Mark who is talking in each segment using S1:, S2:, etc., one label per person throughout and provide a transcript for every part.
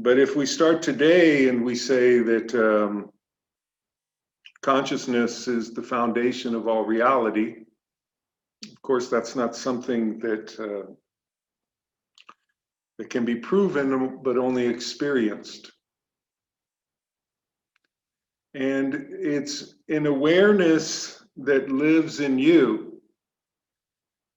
S1: But if we start today and we say that consciousness is the foundation of all reality, of course, that's not something that that can be proven, but only experienced. And it's an awareness that lives in you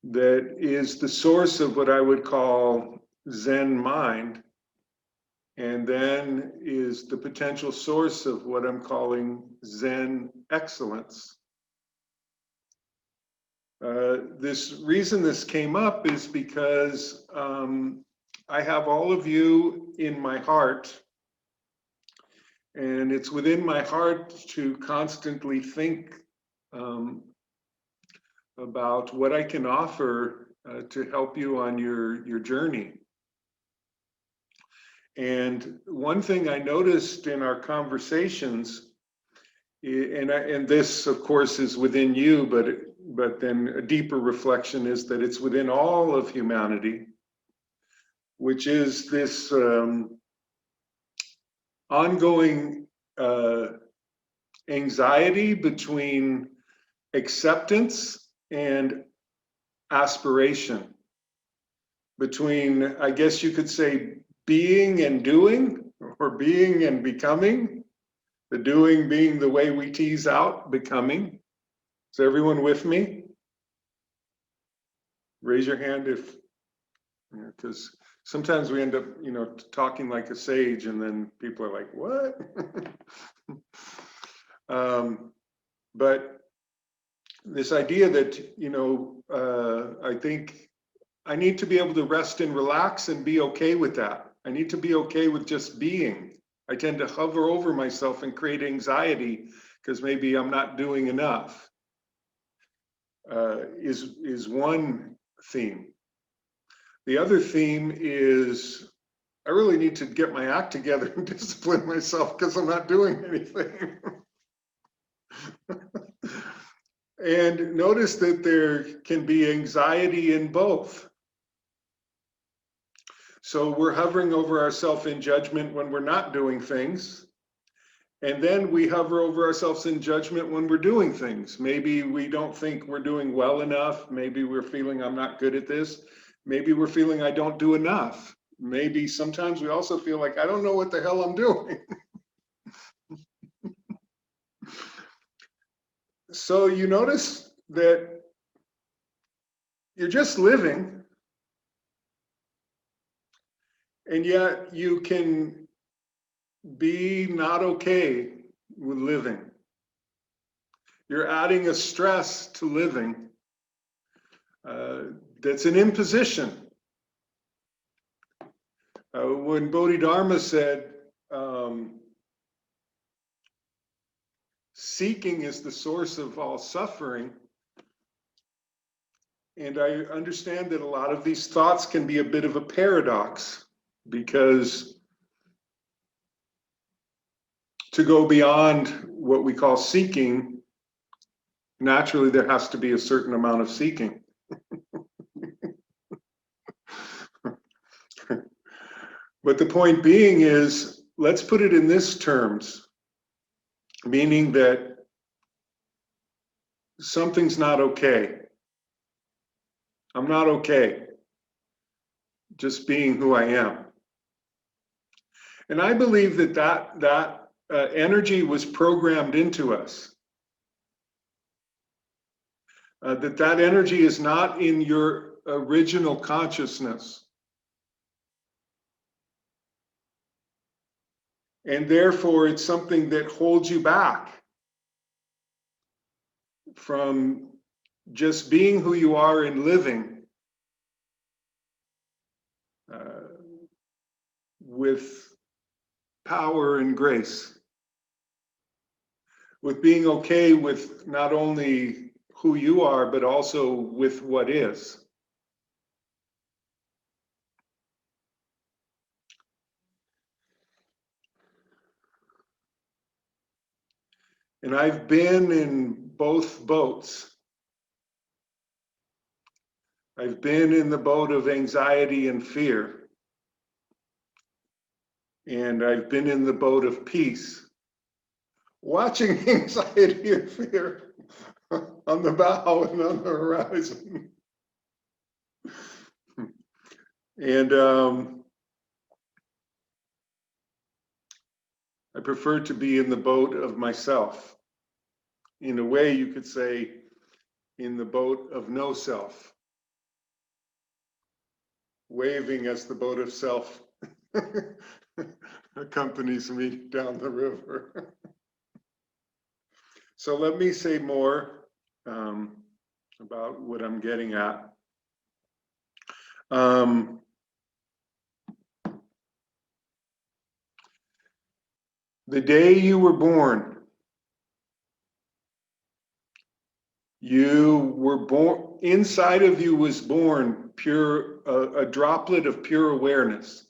S1: that is the source of what I would call Zen mind, and then is the potential source of what I'm calling Zen excellence. This reason this came up is because I have all of you in my heart, and it's within my heart to constantly think about what I can offer to help you on your journey. And one thing I noticed in our conversations, and this of course is within you, but then a deeper reflection is that it's within all of humanity, which is this ongoing anxiety between acceptance and aspiration, between, I guess you could say, being and doing, or being and becoming, the doing being the way we tease out becoming. Is everyone with me? Raise your hand if, because sometimes we end up, talking like a sage, and then people are like, what? But this idea that, I think I need to be able to rest and relax and be okay with that. I need to be okay with just being. I tend to hover over myself and create anxiety because maybe I'm not doing enough, is one theme. The other theme is I really need to get my act together and discipline myself because I'm not doing anything. And notice that there can be anxiety in both. So we're hovering over ourselves in judgment when we're not doing things. And then we hover over ourselves in judgment when we're doing things. Maybe we don't think we're doing well enough. Maybe we're feeling I'm not good at this. Maybe we're feeling I don't do enough. Maybe sometimes we also feel like I don't know what the hell I'm doing. So you notice that you're just living, and yet you can be not okay with living. You're adding a stress to living that's an imposition. When Bodhidharma said, seeking is the source of all suffering, and I understand that a lot of these thoughts can be a bit of a paradox, because to go beyond what we call seeking, naturally there has to be a certain amount of seeking. But the point being is, let's put it in this terms, meaning that something's not okay. I'm not okay just being who I am. And I believe that energy was programmed into us. That energy is not in your original consciousness. And therefore, it's something that holds you back from just being who you are and living with power and grace, with being okay with not only who you are, but also with what is. And I've been in both boats. I've been in the boat of anxiety and fear. And I've been in the boat of peace, watching anxiety and fear on the bow and on the horizon. And I prefer to be in the boat of myself. In a way, you could say, in the boat of no self, waving as the boat of self accompanies me down the river. So let me say more about what I'm getting at. The day you were born, inside of you was born pure, a droplet of pure awareness.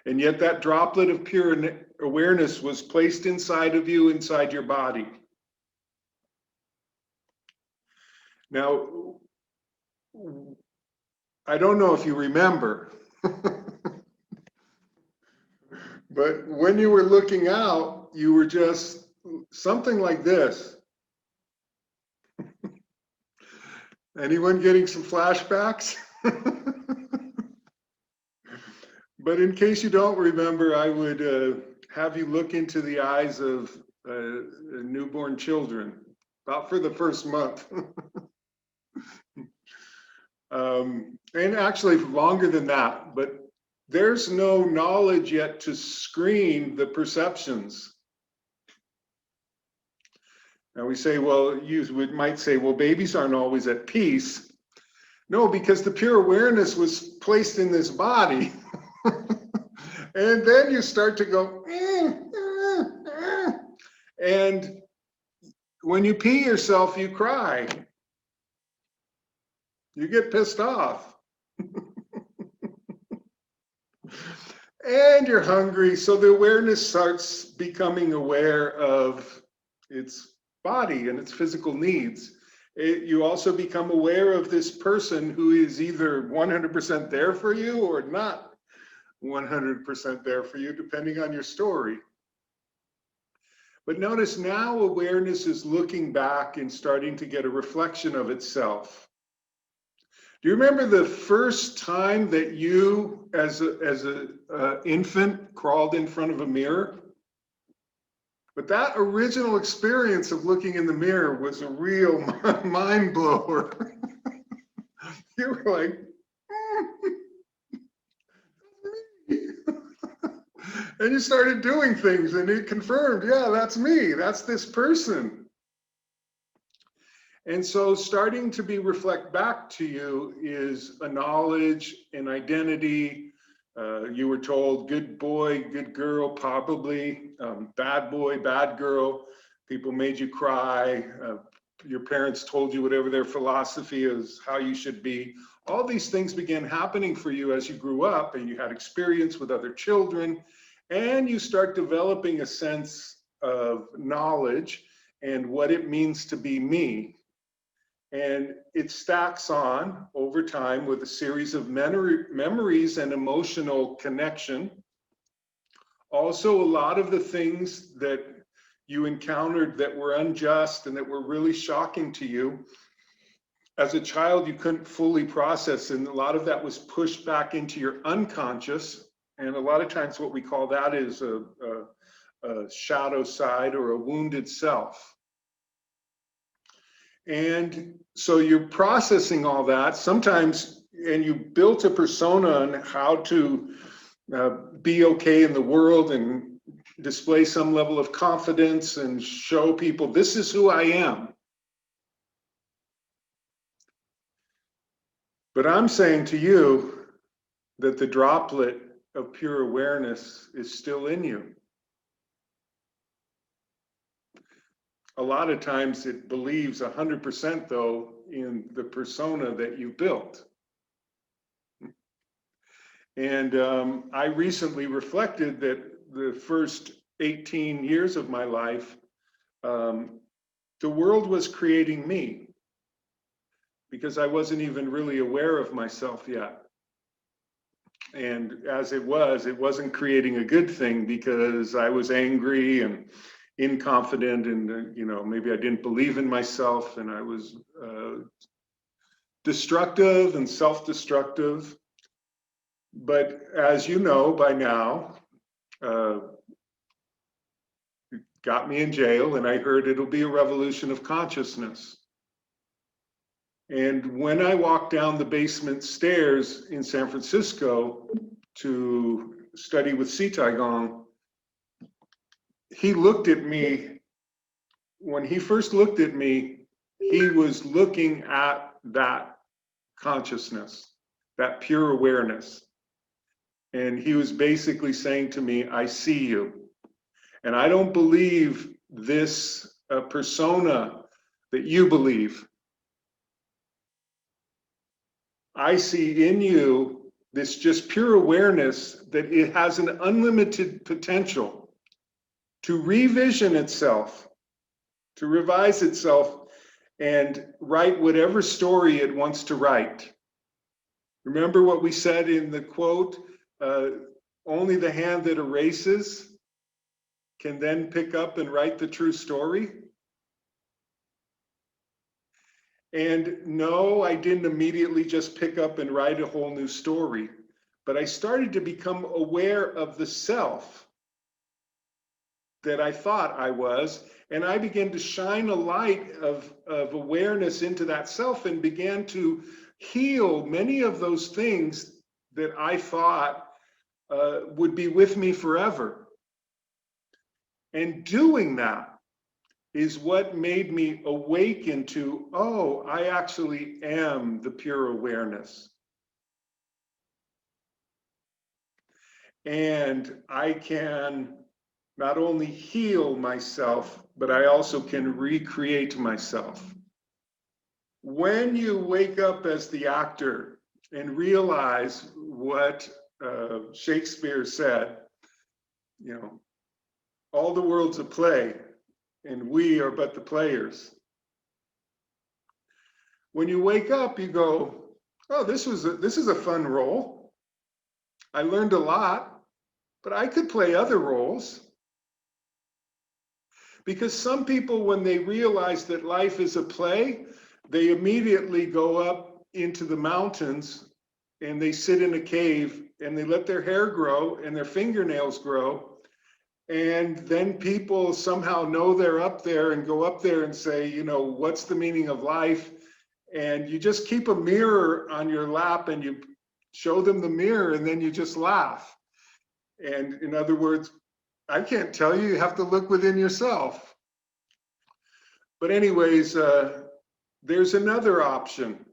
S1: And yet that droplet of pure awareness was placed inside of you, inside your body. Now, I don't know if you remember, but when you were looking out, you were just something like this. Anyone getting some flashbacks? But in case you don't remember, I would have you look into the eyes of newborn children, about for the first month. And actually longer than that, but there's no knowledge yet to screen the perceptions. Now we say, well, might say, well, babies aren't always at peace. No, because the pure awareness was placed in this body. And then you start to go, and when you pee yourself, you cry. You get pissed off. And you're hungry. So the awareness starts becoming aware of its body and its physical needs. You also become aware of this person who is either 100% there for you or not 100% there for you, depending on your story. But notice now awareness is looking back and starting to get a reflection of itself. Do you remember the first time that you, as an infant, crawled in front of a mirror? But that original experience of looking in the mirror was a real mind blower. You were like, and you started doing things and it confirmed, yeah, that's me, that's this person. And so starting to be reflect back to you is a knowledge, an identity. You were told good boy, good girl, probably bad boy, bad girl. People made you cry. Your parents told you whatever their philosophy is, how you should be. All these things began happening for you as you grew up and you had experience with other children, and you start developing a sense of knowledge and what it means to be me. And it stacks on over time with a series of memories and emotional connection. Also, a lot of the things that you encountered that were unjust and that were really shocking to you, as a child, you couldn't fully process, and a lot of that was pushed back into your unconscious. And a lot of times what we call that is a shadow side or a wounded self. And so you're processing all that sometimes, and you built a persona on how to be okay in the world and display some level of confidence and show people, this is who I am. But I'm saying to you that the droplet of pure awareness is still in you. A lot of times it believes 100% though in the persona that you built. And I recently reflected that the first 18 years of my life, the world was creating me because I wasn't even really aware of myself yet. And as it wasn't creating a good thing, because I was angry and inconfident, and maybe I didn't believe in myself, and I was destructive and self-destructive. But as you know by now, it got me in jail, and I heard it'll be a revolution of consciousness. And when I walked down the basement stairs in San Francisco to study with Gong, he looked at me. When he first looked at me, he was looking at that consciousness, that pure awareness. And he was basically saying to me, I see you. And I don't believe this persona that you believe. I see in you this just pure awareness that it has an unlimited potential to revision itself, to revise itself, and write whatever story it wants to write. Remember what we said in the quote, only the hand that erases can then pick up and write the true story? And no, I didn't immediately just pick up and write a whole new story, but I started to become aware of the self that I thought I was, and I began to shine a light of awareness into that self and began to heal many of those things that I thought would be with me forever. And doing that is what made me awaken to, oh, I actually am the pure awareness. And I can not only heal myself, but I also can recreate myself. When you wake up as the actor and realize what Shakespeare said, all the world's a play, and we are but the players. When you wake up, you go, oh, this is a fun role. I learned a lot, but I could play other roles. Because some people, when they realize that life is a play, they immediately go up into the mountains and they sit in a cave and they let their hair grow and their fingernails grow. And then people somehow know they're up there and go up there and say, what's the meaning of life? And you just keep a mirror on your lap and you show them the mirror and then you just laugh. And in other words, I can't tell you, you have to look within yourself. But anyways, there's another option,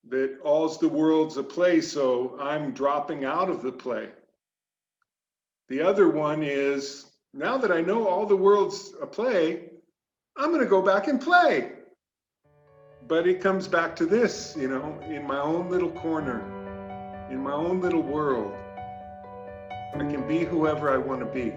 S1: that all's the world's a play, so I'm dropping out of the play. The other one is, now that I know all the world's a play, I'm going to go back and play. But it comes back to this, in my own little corner, in my own little world, I can be whoever I want to be.